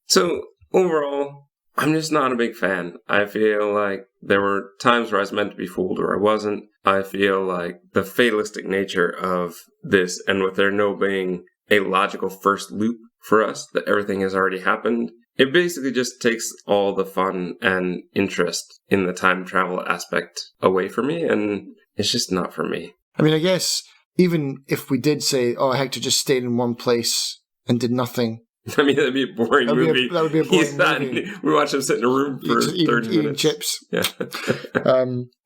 So overall, I'm just not a big fan. I feel like there were times where I was meant to be fooled or I wasn't. I feel like the fatalistic nature of this, and with there no being a logical first loop for us, that everything has already happened, it basically just takes all the fun and interest in the time travel aspect away from me, and it's just not for me. I mean, I guess even if we did say, oh, Hector just stayed in one place and did nothing. I mean, that'd be a boring movie. That would be a boring movie. We watch him sit in a room for 30 minutes. Eating chips. Yeah.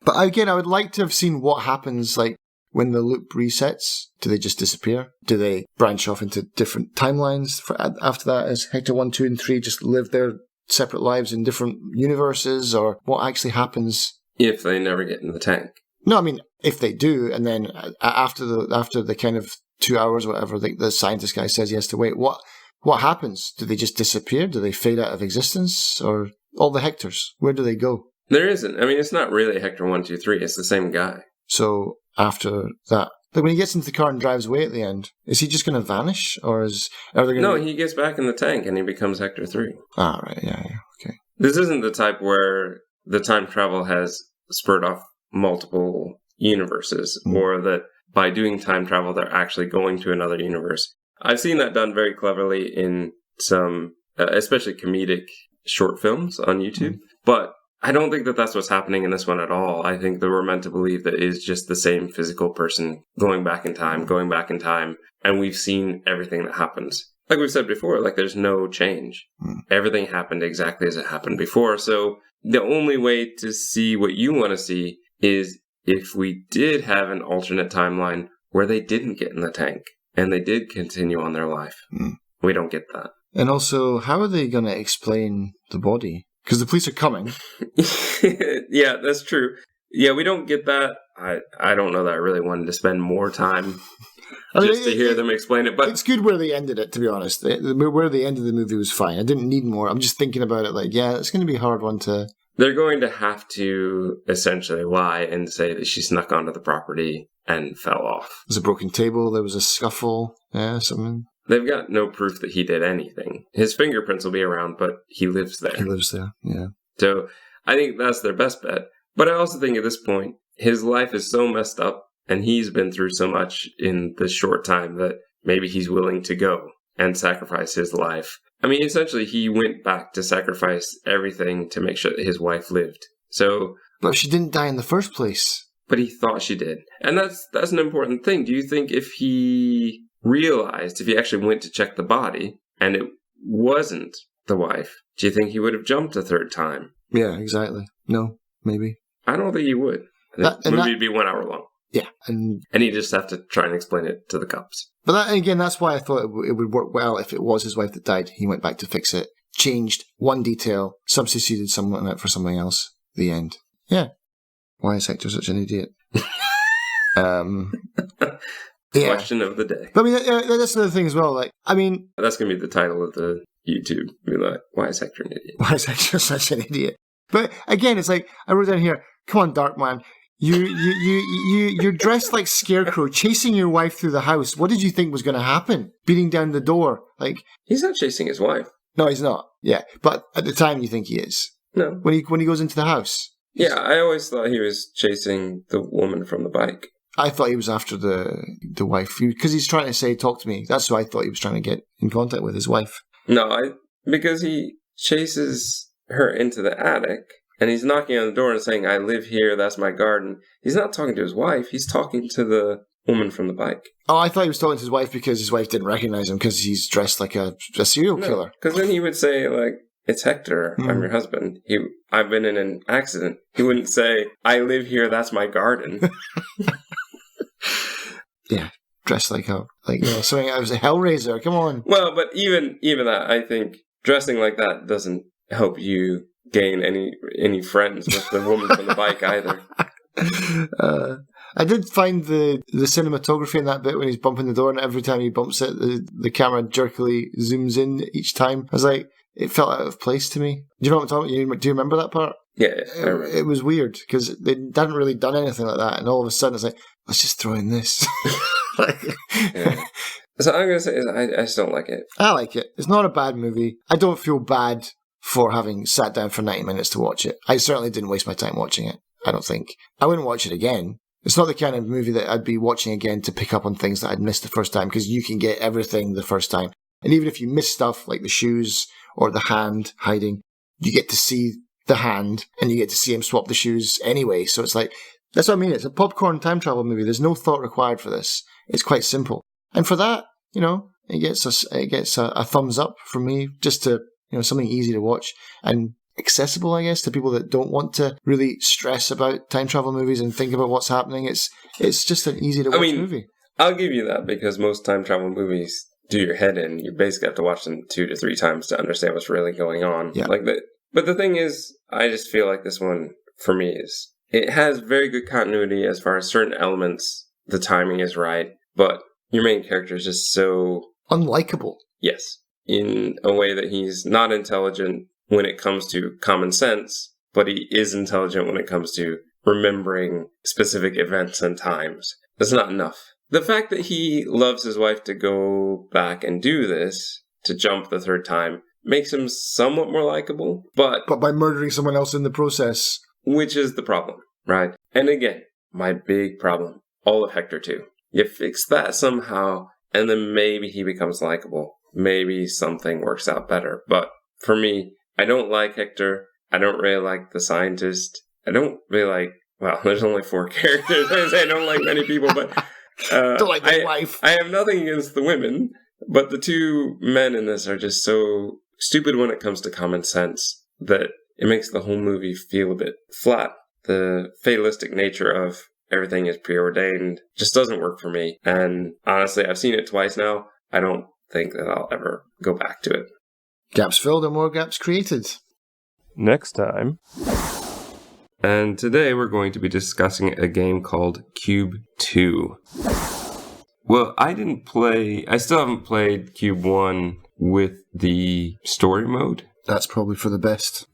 But again, I would like to have seen what happens, like, when the loop resets. Do they just disappear? Do they branch off into different timelines after that? As Hector 1, 2, and 3 just live their separate lives in different universes? Or what actually happens? If they never get in the tank. No, I mean, if they do, and then after the kind of 2 hours or whatever, the scientist guy says he has to wait, what happens? Do they just disappear? Do they fade out of existence? Or all the Hectors? Where do they go? There isn't. I mean, it's not really Hector 1, 2, 3. It's the same guy. So after that, like when he gets into the car and drives away at the end, is he just going to vanish, or are they going to? No, he gets back in the tank and he becomes Hector 3. Ah, right, yeah, okay. This isn't the type where the time travel has spurred off multiple universes, or that by doing time travel they're actually going to another universe. I've seen that done very cleverly in some, especially comedic short films on YouTube, but I don't think that that's what's happening in this one at all. I think that we're meant to believe that it is just the same physical person going back in time, and we've seen everything that happens. Like we've said before, like there's no change. Everything happened exactly as it happened before. So the only way to see what you want to see is if we did have an alternate timeline where they didn't get in the tank and they did continue on their life. We don't get that. And also, how are they going to explain the body? Because the police are coming. Yeah, that's true. Yeah, we don't get that. I don't know that I really wanted to spend more time to hear them explain it. But it's good where they ended it, to be honest. Where they ended the movie was fine. I didn't need more. I'm just thinking about it like, yeah, it's going to be a hard one to... They're going to have to essentially lie and say that she snuck onto the property and fell off. There's a broken table. There was a scuffle. Yeah, something. They've got no proof that he did anything. His fingerprints will be around, but he lives there. He lives there, yeah. So I think that's their best bet. But I also think at this point, his life is so messed up, and he's been through so much in this short time that maybe he's willing to go and sacrifice his life. I mean, essentially, he went back to sacrifice everything to make sure that his wife lived. So, but she didn't die in the first place. But he thought she did. And that's an important thing. Do you think if he realized, if he actually went to check the body and it wasn't the wife, do you think he would have jumped a third time? Yeah, exactly. No, maybe. I don't think he would. The movie would be 1 hour long. Yeah. And he'd just have to try and explain it to the cops. But that's why I thought it would work well if it was his wife that died. He went back to fix it, changed one detail, substituted someone out for something else. The end. Yeah. Why is Hector such an idiot? Question of the day. But I mean, that's another thing as well. Like, I mean... That's going to be the title of the YouTube. Be like, why is Hector an idiot? Why is Hector such an idiot? But again, it's like, I wrote down here, come on, Darkman. You're dressed like Scarecrow, chasing your wife through the house. What did you think was going to happen? Beating down the door. Like... He's not chasing his wife. No, he's not. Yeah. But at the time, you think he is. No. When he goes into the house. Yeah, I always thought he was chasing the woman from the bike. I thought he was after the wife because he's trying to say, "Talk to me." That's what I thought he was trying to get in contact with his wife. No, because he chases her into the attic and he's knocking on the door and saying, "I live here. That's my garden." He's not talking to his wife. He's talking to woman from the bike. Oh, I thought he was talking to his wife because his wife didn't recognize him because he's dressed like a serial killer. Because then he would say, like, it's Hector, I'm your husband. I've been in an accident. He wouldn't say, I live here, that's my garden. Yeah, dressed like something. I was a Hellraiser. Come on. Well, but even that, I think dressing like that doesn't help you gain any friends with the woman from the bike either. I did find the cinematography in that bit when he's bumping the door, and every time he bumps it, the camera jerkily zooms in each time. I was like, it felt out of place to me. Do you know what I'm talking about? Do you remember that part? Yeah, I remember. It was weird because they hadn't really done anything like that, and all of a sudden it's like, let's just throw in this. Yeah. So I'm going to say I just don't like it. I like it. It's not a bad movie. I don't feel bad for having sat down for 90 minutes to watch it. I certainly didn't waste my time watching it, I don't think. I wouldn't watch it again. It's not the kind of movie that I'd be watching again to pick up on things that I'd missed the first time, because you can get everything the first time. And even if you miss stuff like the shoes or the hand hiding, you get to see the hand and you get to see him swap the shoes anyway. So it's like, that's what I mean. It's a popcorn time travel movie. There's no thought required for this. It's quite simple. And for that, it gets a thumbs up from me, just to, something easy to watch and accessible, I guess, to people that don't want to really stress about time travel movies and think about what's happening. It's just an easy to watch movie. I'll give you that, because most time travel movies do your head in. You basically have to watch them 2 to 3 times to understand what's really going on. Yeah. But the thing is, I just feel like this one, for me, it has very good continuity as far as certain elements. The timing is right, but your main character is just so unlikable. Yes. In a way that he's not intelligent when it comes to common sense, but he is intelligent when it comes to remembering specific events and times. That's not enough. The fact that he loves his wife to go back and do this, to jump the 3rd time, makes him somewhat more likable, but by murdering someone else in the process. Which is the problem, right? And again, my big problem, all of Hector 2. You fix that somehow, and then maybe he becomes likable. Maybe something works out better. But for me, I don't like Hector. I don't really like the scientist. I don't really like, well, there's only 4 characters. I don't like many people, but don't like the wife. I have nothing against the women, but the 2 men in this are just so stupid when it comes to common sense that it makes the whole movie feel a bit flat. The fatalistic nature of everything is preordained just doesn't work for me. And honestly, I've seen it twice now. I don't think that I'll ever go back to it. Gaps filled and more gaps created. Next time. And today we're going to be discussing a game called Cube 2. Well, I still haven't played Cube 1 with the story mode. That's probably for the best.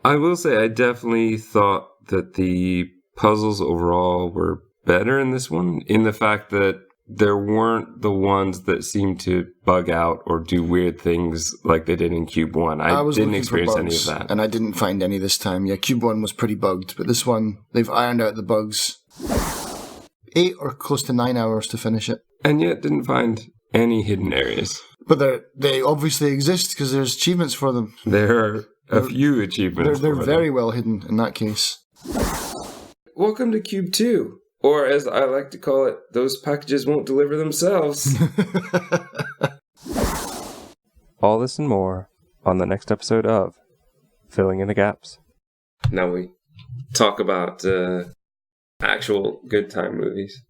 I will say I definitely thought that the puzzles overall were better in this one, in the fact that there weren't the ones that seemed to bug out or do weird things like they did in Cube 1. I didn't experience any of that. And I didn't find any this time. Yeah, Cube 1 was pretty bugged, but this one, they've ironed out the bugs. 8 or close to 9 hours to finish it. And yet didn't find any hidden areas. But they obviously exist because there's achievements for them. There are a few achievements. They're very well hidden in that case. Welcome to Cube 2. Or as I like to call it, those packages won't deliver themselves. All this and more on the next episode of Filling in the Gaps. Now we talk about actual good time movies.